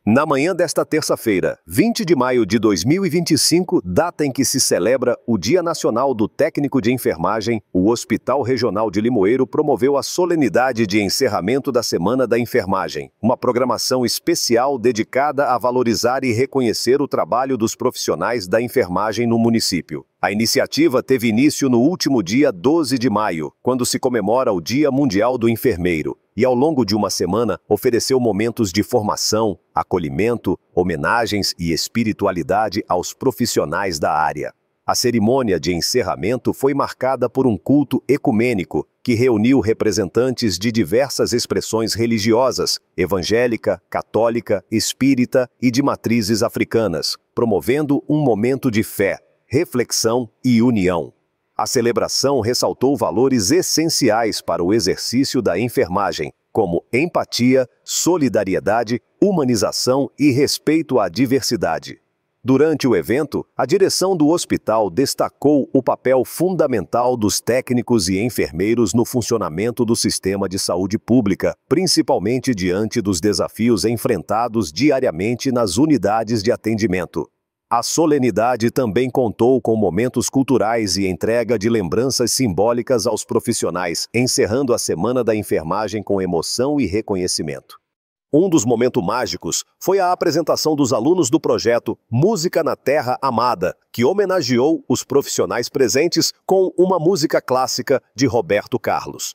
Na manhã desta terça-feira, 20 de maio de 2025, data em que se celebra o Dia Nacional do Técnico de Enfermagem, o Hospital Regional de Limoeiro promoveu a solenidade de encerramento da Semana da Enfermagem, uma programação especial dedicada a valorizar e reconhecer o trabalho dos profissionais da enfermagem no município. A iniciativa teve início no último dia 12 de maio, quando se comemora o Dia Mundial do Enfermeiro, e ao longo de uma semana ofereceu momentos de formação, acolhimento, homenagens e espiritualidade aos profissionais da área. A cerimônia de encerramento foi marcada por um culto ecumênico que reuniu representantes de diversas expressões religiosas, evangélica, católica, espírita e de matrizes africanas, promovendo um momento de fé, reflexão e união. A celebração ressaltou valores essenciais para o exercício da enfermagem, como empatia, solidariedade, humanização e respeito à diversidade. Durante o evento, a direção do hospital destacou o papel fundamental dos técnicos e enfermeiros no funcionamento do sistema de saúde pública, principalmente diante dos desafios enfrentados diariamente nas unidades de atendimento. A solenidade também contou com momentos culturais e entrega de lembranças simbólicas aos profissionais, encerrando a Semana da Enfermagem com emoção e reconhecimento. Um dos momentos mágicos foi a apresentação dos alunos do projeto Música na Terra Amada, que homenageou os profissionais presentes com uma música clássica de Roberto Carlos.